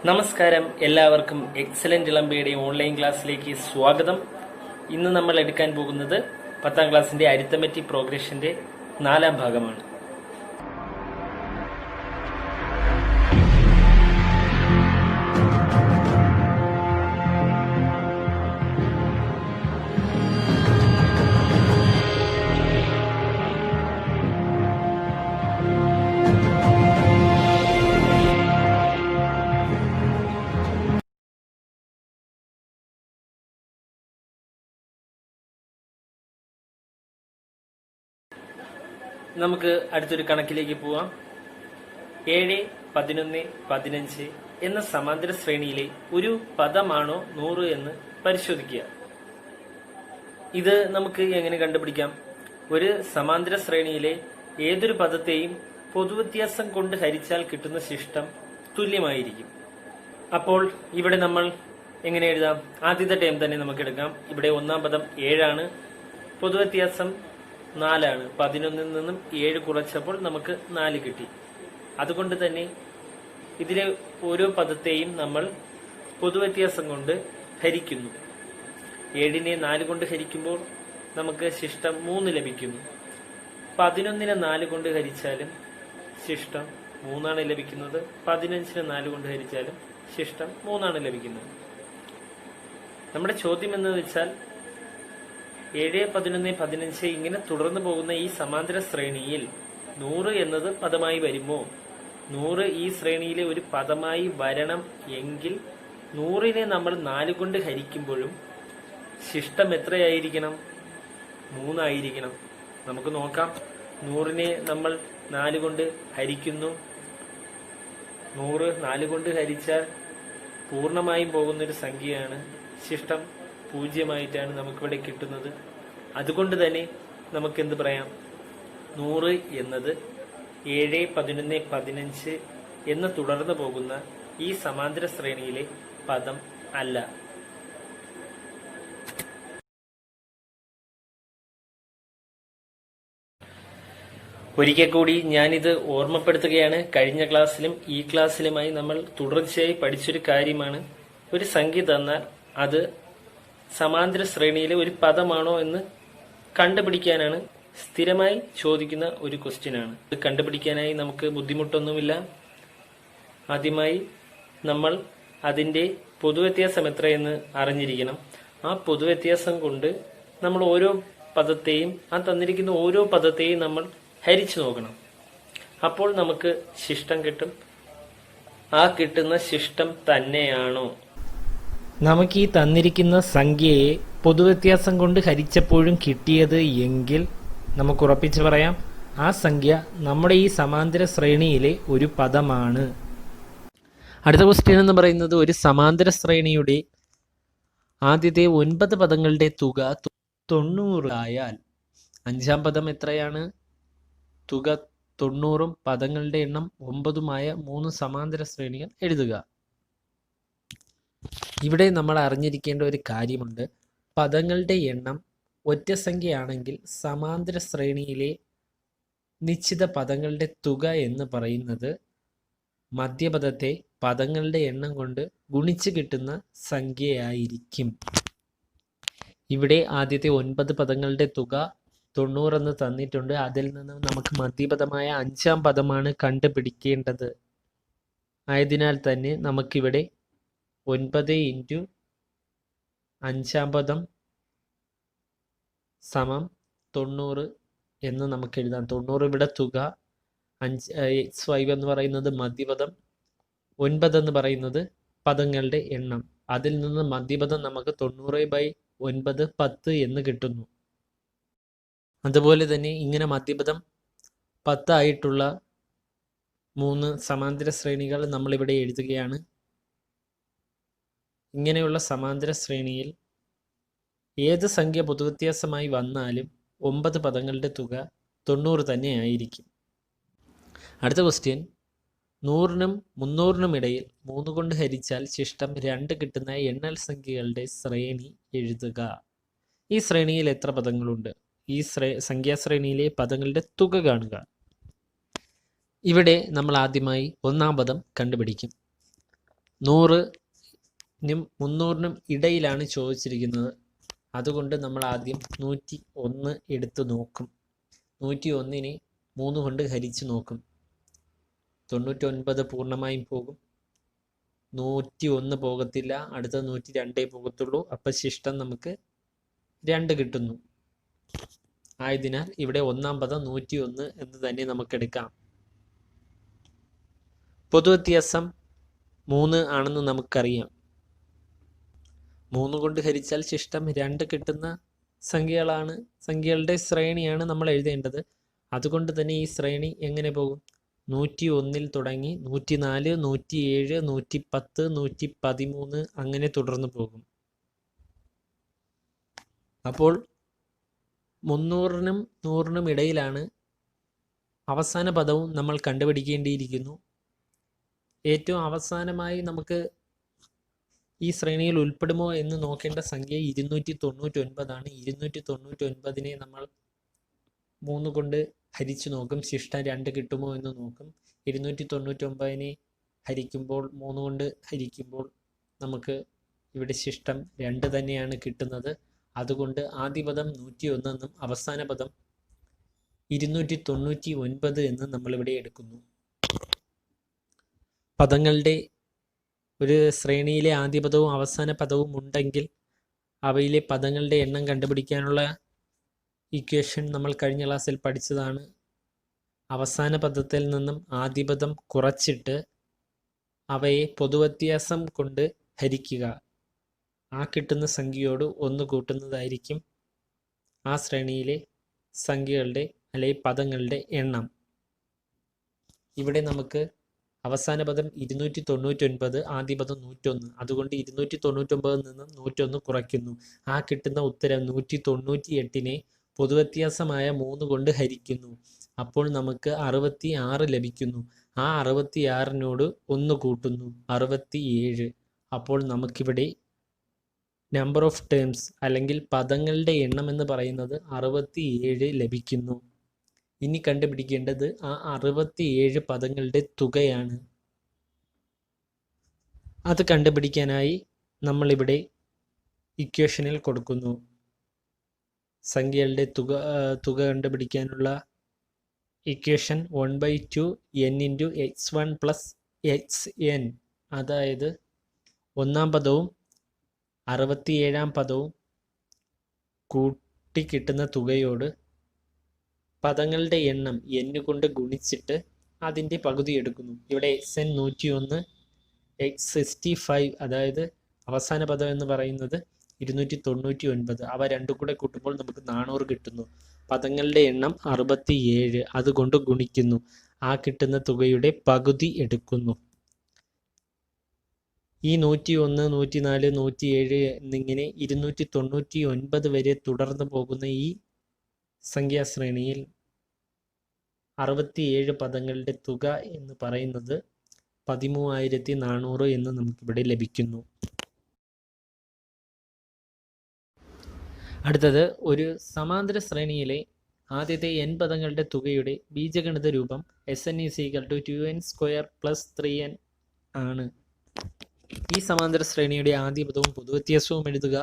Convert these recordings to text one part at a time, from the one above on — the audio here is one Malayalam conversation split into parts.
നമസ്കാരം, എല്ലാവർക്കും എക്സലന്റ് ഇളമ്പയുടെ ഓൺലൈൻ ക്ലാസ്സിലേക്ക് സ്വാഗതം. ഇന്ന് നമ്മൾ എടുക്കാൻ പോകുന്നത് 10ാം ക്ലാസ്സിന്റെ അരിത്തമെറ്റിക് പ്രോഗ്രഷന്റെ 4ാം ഭാഗമാണ്. നമുക്ക് അടുത്തൊരു കണക്കിലേക്ക് പോവാം. 7, 11, 15 എന്ന സമാന്തര ശ്രേണിയിലെ ഒരു പദമാണോ 100 എന്ന് പരിശോധിക്കുക. ഇത് നമുക്ക് എങ്ങനെ കണ്ടുപിടിക്കാം? ഒരു സമാന്തര ശ്രേണിയിലെ ഏതൊരു പദത്തെയും പൊതുവ്യത്യാസം കൊണ്ട് ഹരിച്ചാൽ കിട്ടുന്ന ശിഷ്ടം തുല്യമായിരിക്കും. അപ്പോൾ ഇവിടെ നമ്മൾ എങ്ങനെ എഴുതാം? ആദ്യത്തെ ടേം തന്നെ നമുക്ക് എടുക്കാം. ഇവിടെ ഒന്നാം പദം 7 ആണ്, പൊതുവ്യത്യാസം 4 ആണ്. 11 നിന്നും 7 കുറച്ചപ്പോൾ നമുക്ക് 4 കിട്ടി. അതുകൊണ്ട് തന്നെ ഇതിലെ ഓരോ പദത്തെയും നമ്മൾ പൊതുവ്യത്യാസം കൊണ്ട് ഹരിക്കുന്നു. 7നെ 4 കൊണ്ട് ഹരിക്കുമ്പോൾ നമുക്ക് ശിഷ്ടം 3 ലഭിക്കുന്നു. 11നെ 4 കൊണ്ട് ഹരിച്ചാലും ശിഷ്ടം 3 ആണ് ലഭിക്കുന്നത്. 15നെ 4 കൊണ്ട് ഹരിച്ചാലും ശിഷ്ടം 3 ആണ് ലഭിക്കുന്നത്. നമ്മുടെ ചോദ്യം എന്ന് വെച്ചാൽ 7, 11, 15 ഇങ്ങനെ തുടർന്നു പോകുന്ന ഈ സമാന്തര ശ്രേണിയിൽ 100 എന്നത് പദമായി വരുമോ? 100 ഈ ശ്രേണിയിലെ ഒരു പദമായി വരണം എങ്കിൽ 100നെ നമ്മൾ 4 കൊണ്ട് ഹരിക്കുമ്പോഴും ശിഷ്ടം എത്രയായിരിക്കണം? 3 ആയിരിക്കണം. നമുക്ക് നോക്കാം. 100നെ നമ്മൾ 4 കൊണ്ട് ഹരിക്കുന്നു. 100 4 കൊണ്ട് ഹരിച്ചാൽ പൂർണ്ണമായും പോകുന്നൊരു സംഖ്യയാണ്. ശിഷ്ടം 0 നമുക്കിവിടെ കിട്ടുന്നത്. അതുകൊണ്ട് തന്നെ നമുക്ക് എന്ത് പറയാം? 100 എന്നത് 7, 11, 15 എന്ന് തുടർന്നു പോകുന്ന ഈ സമാന്തര ശ്രേണിയിലെ പദം അല്ല. ഒരിക്കൽ കൂടി ഞാനിത് ഓർമ്മപ്പെടുത്തുകയാണ്. കഴിഞ്ഞ ക്ലാസ്സിലും ഈ ക്ലാസ്സിലുമായി നമ്മൾ തുടർച്ചയായി പഠിച്ചൊരു കാര്യമാണ്. ഒരു സംഖ്യ തന്നാൽ അത് സമാന്തര ശ്രേണിയിലെ ഒരു പദമാണോ എന്ന് കണ്ടുപിടിക്കാനാണ് സ്ഥിരമായി ചോദിക്കുന്ന ഒരു ക്വസ്റ്റ്യൻ ആണ്. ഇത് കണ്ടുപിടിക്കാനായി നമുക്ക് ബുദ്ധിമുട്ടൊന്നുമില്ല. ആദ്യമായി നമ്മൾ അതിന്റെ പൊതുവ്യത്യാസം എത്രയെന്ന് അറിഞ്ഞിരിക്കണം. ആ പൊതുവ്യത്യാസം കൊണ്ട് നമ്മൾ ഓരോ പദത്തെയും, ആ തന്നിരിക്കുന്ന ഓരോ പദത്തെയും നമ്മൾ ഹരിച്ചു നോക്കണം. അപ്പോൾ നമുക്ക് ശിഷ്ടം കിട്ടും. ആ കിട്ടുന്ന ശിഷ്ടം തന്നെയാണോ നമുക്ക് ഈ തന്നിരിക്കുന്ന സംഖ്യയെ പൊതുവ്യത്യാസം കൊണ്ട് ഹരിച്ചപ്പോഴും കിട്ടിയത് എങ്കിൽ നമുക്ക് ഉറപ്പിച്ച് പറയാം, ആ സംഖ്യ നമ്മുടെ ഈ സമാന്തര ശ്രേണിയിലെ ഒരു പദമാണ്. അടുത്ത ക്വസ്റ്റ്യൻ എന്ന് പറയുന്നത്, ഒരു സമാന്തര ശ്രേണിയുടെ ആദ്യത്തെ 9 പദങ്ങളുടെ തുക 90 ആയാൽ 5ാം പദം എത്രയാണ്? തുക 90ഉം പദങ്ങളുടെ എണ്ണം 9ഉമായ 3 സമാന്തര ശ്രേണികൾ എഴുതുക. ഇവിടെ നമ്മൾ അറിഞ്ഞിരിക്കേണ്ട ഒരു കാര്യമുണ്ട്. പദങ്ങളുടെ എണ്ണം ഒറ്റസംഖ്യയാണെങ്കിൽ സമാന്തര ശ്രേണിയിലെ നിശ്ചിത പദങ്ങളുടെ തുക എന്ന് പറയുന്നത് മധ്യപദത്തെ പദങ്ങളുടെ എണ്ണം കൊണ്ട് ഗുണിച്ച് കിട്ടുന്ന സംഖ്യയായിരിക്കും. ഇവിടെ ആദ്യത്തെ 9 പദങ്ങളുടെ തുക 90 എന്ന് തന്നിട്ടുണ്ട്. അതിൽ നിന്ന് നമുക്ക് മധ്യപദമായ 5ാം പദമാണ് കണ്ടുപിടിക്കേണ്ടത്. ആയതിനാൽ തന്നെ നമുക്കിവിടെ 9 × 5ാം പദം സമം 90 എന്ന് നമുക്ക് എഴുതാം. 90 ഇവിടെ തുക, x5 എന്ന് പറയുന്നത് മധ്യപദം, 9 എന്ന് പറയുന്നത് പദങ്ങളുടെ എണ്ണം. അതിൽ നിന്ന് മധ്യപദം നമുക്ക് 90/9 10 എന്ന് കിട്ടുന്നു. അതുപോലെ തന്നെ ഇങ്ങനെ മധ്യപദം 10 ആയിട്ടുള്ള 3 സമാന്തര ശ്രേണികൾ നമ്മളിവിടെ എഴുതുകയാണ്. ഇങ്ങനെയുള്ള സമാന്തര ശ്രേണിയിൽ ഏത് സംഖ്യ പൊതുവ്യത്യാസമായി വന്നാലും 9 പദങ്ങളുടെ തുക 90 തന്നെ ആയിരിക്കും. അടുത്ത ക്വസ്റ്റ്യൻ, 100നും 300നും ഇടയിൽ 3 കൊണ്ട് ഹരിച്ചാൽ ശിഷ്ടം 2 കിട്ടുന്ന എണ്ണൽ സംഖ്യകളുടെ ശ്രേണി എഴുതുക. ഈ ശ്രേണിയിൽ എത്ര പദങ്ങളുണ്ട്? ഈ സംഖ്യാശ്രേണിയിലെ പദങ്ങളുടെ തുക കാണുക. ഇവിടെ നമ്മൾ ആദ്യമായി 1ാം പദം കണ്ടുപിടിക്കും. 100നും 300നും ഇടയിലാണ് ചോദിച്ചിരിക്കുന്നത്. അതുകൊണ്ട് നമ്മൾ ആദ്യം 101 എടുത്ത് നോക്കും. 101നെ 3 കൊണ്ട് ഹരിച്ച് നോക്കും. 99 പൂർണ്ണമായും പോകും. 101 പോകത്തില്ല. അടുത്ത 102 പോകത്തുള്ളൂ. അപ്പം ശിഷ്ടം നമുക്ക് 2 കിട്ടുന്നു. ആയതിനാൽ ഇവിടെ ഒന്നാം പദം 101 എന്ന് തന്നെ നമുക്കെടുക്കാം. പൊതുവ്യത്യാസം 3 ആണെന്ന് നമുക്കറിയാം. 3 കൊണ്ട് ഹരിച്ചാൽ ശിഷ്ടം 2 കിട്ടുന്ന സംഖ്യകളുടെ ശ്രേണിയാണ് നമ്മൾ എഴുതേണ്ടത്. അതുകൊണ്ട് തന്നെ ഈ ശ്രേണി എങ്ങനെ പോകും? 101 തുടങ്ങി 104, 107, 110, 113 അങ്ങനെ തുടർന്ന് പോകും. അപ്പോൾ 300നും 100നും ഇടയിലാണ് അവസാന പദവും നമ്മൾ കണ്ടുപിടിക്കേണ്ടിയിരിക്കുന്നു. ഏറ്റവും അവസാനമായി നമുക്ക് ഈ ശ്രേണിയിൽ ഉൾപ്പെടുമോ എന്ന് നോക്കേണ്ട സംഖ്യ 299 ആണ്. 299നെ നമ്മൾ 3 കൊണ്ട് ഹരിച്ചു നോക്കും. ശിഷ്ടം 2 കിട്ടുമോ എന്ന് നോക്കും. 299നെ ഹരിക്കുമ്പോൾ 3 കൊണ്ട് ഹരിക്കുമ്പോൾ നമുക്ക് ഇവിടെ ശിഷ്ടം 2 തന്നെയാണ് കിട്ടുന്നത്. അതുകൊണ്ട് ആദ്യ പദം 101 എന്നും അവസാന പദം 299 എന്ന് നമ്മളിവിടെ എടുക്കുന്നു. പദങ്ങളുടെ ഒരു ശ്രേണിയിലെ ആദ്യ പദവും അവസാന പദവും ഉണ്ടെങ്കിൽ അവയിലെ പദങ്ങളുടെ എണ്ണം കണ്ടുപിടിക്കാനുള്ള ഇക്വേഷൻ നമ്മൾ കഴിഞ്ഞ ക്ലാസ്സിൽ പഠിച്ചതാണ്. അവസാന പദത്തിൽ നിന്നും ആദ്യ പദം കുറച്ചിട്ട് അവയെ പൊതുവ്യത്യാസം കൊണ്ട് ഹരിക്കുക. ആ കിട്ടുന്ന സംഖ്യയോട് 1 കൂട്ടുന്നതായിരിക്കും ആ ശ്രേണിയിലെ സംഖ്യകളുടെ അല്ലെങ്കിൽ പദങ്ങളുടെ എണ്ണം. ഇവിടെ നമുക്ക് അവസാന പദം 299, ആദ്യ പദം 101. അതുകൊണ്ട് 299 നിന്ന് 101 കുറയ്ക്കുന്നു. ആ കിട്ടുന്ന ഉത്തരം 198നെ പൊതുവ്യത്യാസമായ 3 കൊണ്ട് ഹരിക്കുന്നു. അപ്പോൾ നമുക്ക് 66 ലഭിക്കുന്നു. ആ 66നോട് 1 കൂട്ടുന്നു, 67. അപ്പോൾ നമുക്കിവിടെ നമ്പർ ഓഫ് ടേംസ് അല്ലെങ്കിൽ പദങ്ങളുടെ എണ്ണം എന്ന് പറയുന്നത് 67 ലഭിക്കുന്നു. ഇനി കണ്ടുപിടിക്കേണ്ടത് ആ 67 പദങ്ങളുടെ തുകയാണ്. അത് കണ്ടുപിടിക്കാനായി നമ്മളിവിടെ ഇക്വേഷനിൽ കൊടുക്കുന്നു. സംഖ്യകളുടെ തുക കണ്ടുപിടിക്കാനുള്ള ഇക്വേഷൻ 1/2 n × x1 + xn. അതായത് ഒന്നാം പദവും 67ാം പദവും കൂട്ടി കിട്ടുന്ന തുകയോട് പദങ്ങളുടെ എണ്ണം n കൊണ്ട് ഗുണിച്ചിട്ട് അതിൻ്റെ പകുതി എടുക്കുന്നു. ഇവിടെ xn 101, x 65, അതായത് അവസാന പദം എന്ന് പറയുന്നത് 299. അവ രണ്ടും കൂടെ കൂട്ടുമ്പോൾ നമുക്ക് 400 കിട്ടുന്നു. പദങ്ങളുടെ എണ്ണം 67, അതുകൊണ്ട് ഗുണിക്കുന്നു. ആ കിട്ടുന്ന തുകയുടെ പകുതി എടുക്കുന്നു. ഈ 101, 104, 107 എന്നിങ്ങനെ 299 വരെ തുടർന്ന് പോകുന്ന ഈ സംഖ്യാശ്രേണിയിൽ 67 പദങ്ങളുടെ തുക എന്ന് പറയുന്നത് 13,400 എന്ന് നമുക്കിവിടെ ലഭിക്കുന്നു. അടുത്തത് ഒരു സമാന്തര ശ്രേണിയിലെ ആദ്യത്തെ n പദങ്ങളുടെ തുകയുടെ ബീജഗണിത രൂപം Sn = 2n² + 3n ആണ്. ഈ സമാന്തര ശ്രേണിയുടെ ആദ്യ പദവും പൊതുവ്യത്യാസവും എഴുതുക.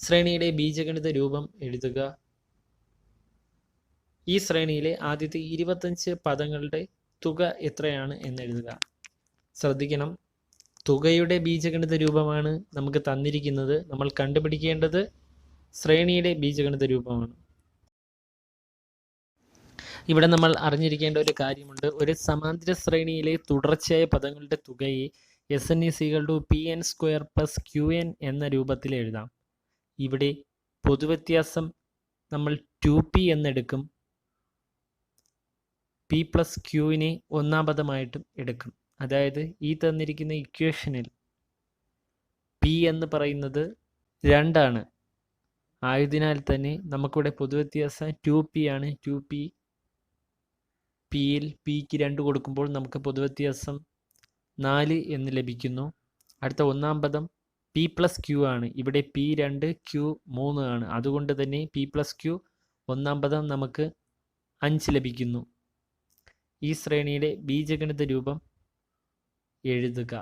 ശ്രേണിയുടെ ബീജഗണിത രൂപം എഴുതുക. ഈ ശ്രേണിയിലെ ആദ്യത്തെ 25 പദങ്ങളുടെ തുക എത്രയാണ് എന്നെഴുതുക. ശ്രദ്ധിക്കണം, തുകയുടെ ബീജഗണിത രൂപമാണ് നമുക്ക് തന്നിരിക്കുന്നത്. നമ്മൾ കണ്ടുപിടിക്കേണ്ടത് ശ്രേണിയുടെ ബീജഗണിത രൂപമാണ്. ഇവിടെ നമ്മൾ അറിഞ്ഞിരിക്കേണ്ട ഒരു കാര്യമുണ്ട്. ഒരു സമാന്തര ശ്രേണിയിലെ തുടർച്ചയായ പദങ്ങളുടെ തുകയെ Sn = pn² + qn എന്ന രൂപത്തിൽ എഴുതാം. ഇവിടെ പൊതുവ്യത്യാസം നമ്മൾ 2p എന്നെടുക്കും. p + qനെ ഒന്നാം പദമായിട്ടും എടുക്കും. അതായത് ഈ തന്നിരിക്കുന്ന ഇക്വേഷനിൽ p എന്ന് പറയുന്നത് 2 ആണ്. ആയതിനാൽ തന്നെ നമുക്കിവിടെ പൊതുവ്യത്യാസം 2p ആണ്. 2p, പിയിൽ പിക്ക് 2 കൊടുക്കുമ്പോൾ നമുക്ക് പൊതുവ്യത്യാസം 4 എന്ന് ലഭിക്കുന്നു. അടുത്ത ഒന്നാം പദം p + q ആണ്. ഇവിടെ p 2, q 3 ആണ്. അതുകൊണ്ട് തന്നെ p + q ഒന്നാം പദം നമുക്ക് 5 ലഭിക്കുന്നു. ഈ ശ്രേണിയുടെ ബീജഗണിത രൂപം എഴുതുക.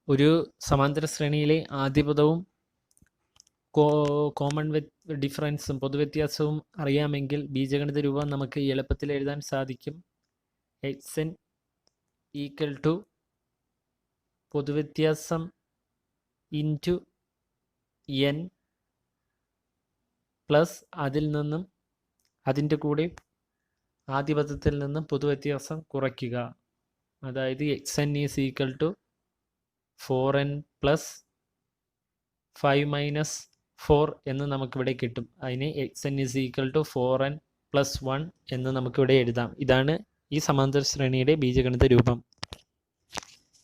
ഒരു സമാന്തര ശ്രേണിയിലെ ആദ്യ പദവും കോമൺ ഡിഫറൻസും പൊതുവ്യത്യാസവും അറിയാമെങ്കിൽ ബീജഗണിത രൂപം നമുക്ക് എളുപ്പത്തിൽ എഴുതാൻ സാധിക്കും. എക്സ് എൻ ഈക്വൽ ടു പൊതുവ്യത്യാസം ഇൻറ്റു എൻ പ്ലസ് അതിൽ നിന്നും അതിൻ്റെ കൂടെ ആദ്യ പദത്തിൽ നിന്നും പൊതുവ്യത്യാസം കുറയ്ക്കുക. അതായത് x n is equal to 4n plus 5 minus 4 എന്ന് നമുക്കിവിടെ കിട്ടും. അതിന് x n is equal to 4n plus 1 എന്ന് നമുക്കിവിടെ എഴുതാം. ഇതാണ് ഈ സമാന്തര ശ്രേണിയുടെ ബീജഗണിത രൂപം.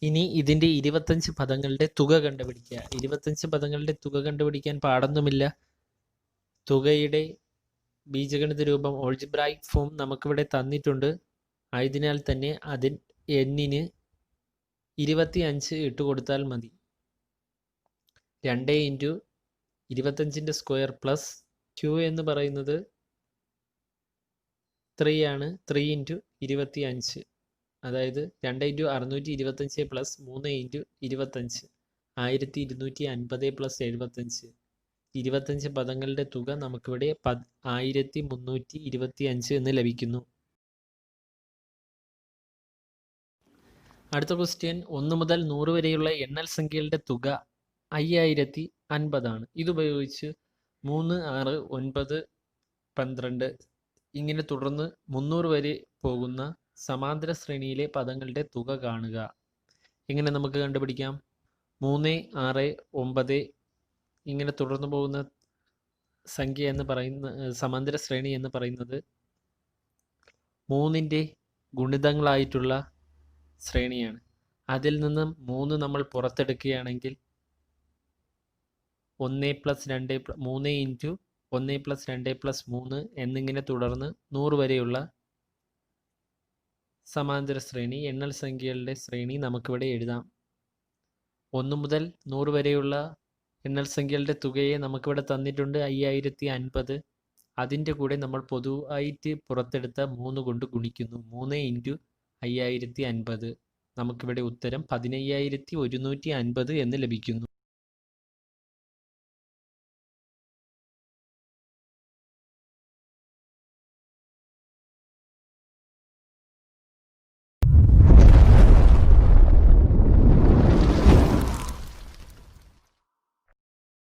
ഇനി ഇതിൻ്റെ 25 പദങ്ങളുടെ തുക കണ്ടുപിടിക്കുക. 25 പദങ്ങളുടെ തുക കണ്ടുപിടിക്കാൻ പാടൊന്നുമില്ല. തുകയുടെ ബീജഗണിത രൂപം ഓൾജിബ്രായിക് ഫോം നമുക്കിവിടെ തന്നിട്ടുണ്ട്. ആയതിനാൽ തന്നെ എന്നിന് 25 ഇട്ട് കൊടുത്താൽ മതി. 2 ഇൻറ്റു 25ൻ്റെ സ്ക്വയർ പ്ലസ് ക്യൂ എന്ന് പറയുന്നത് 3 ആണ്. 3 ഇൻറ്റു 25, അതായത് 2 ഇൻറ്റു 625 പ്ലസ് 3 ഇൻറ്റു 25 1250 പ്ലസ് 75. 25 പദങ്ങളുടെ തുക നമുക്കിവിടെ 1325 എന്ന് ലഭിക്കുന്നു. അടുത്ത ക്വസ്റ്റ്യൻ, 1 മുതൽ 100 വരെയുള്ള എണ്ണൽ സംഖ്യകളുടെ തുക 5050 ആണ്. ഇതുപയോഗിച്ച് 3, 6, 9, 12 ഇങ്ങനെ തുടർന്ന് 300 വരെ പോകുന്ന സമാന്തര ശ്രേണിയിലെ പദങ്ങളുടെ തുക കാണുക. ഇങ്ങനെ നമുക്ക് കണ്ടുപിടിക്കാം. 3, 6, 9 ഇങ്ങനെ തുടർന്ന് പോകുന്ന സംഖ്യ എന്ന് പറയുന്ന സമാന്തര ശ്രേണി എന്ന് പറയുന്നത് 3ൻ്റെ ഗുണിതങ്ങളായിട്ടുള്ള ശ്രേണിയാണ്. അതിൽ നിന്നും 3 നമ്മൾ പുറത്തെടുക്കുകയാണെങ്കിൽ 1 പ്ലസ് 2 3 ഇൻറ്റു 1 പ്ലസ് 2 പ്ലസ് 3 എന്നിങ്ങനെ തുടർന്ന് 100 വരെയുള്ള സമാന്തര ശ്രേണി എണ്ണൽ സംഖ്യകളുടെ ശ്രേണി നമുക്കിവിടെ എഴുതാം. 1 മുതൽ 100 വരെയുള്ള എണ്ണൽ സംഖ്യകളുടെ തുകയെ നമുക്കിവിടെ തന്നിട്ടുണ്ട് 5050. അതിൻ്റെ കൂടെ നമ്മൾ പൊതുവായിട്ട് പുറത്തെടുത്ത 3 കൊണ്ട് ഗുണിക്കുന്നു. 3 ഇൻറ്റു 5050. നമുക്കിവിടെ ഉത്തരം 15150 എന്ന് ലഭിക്കുന്നു.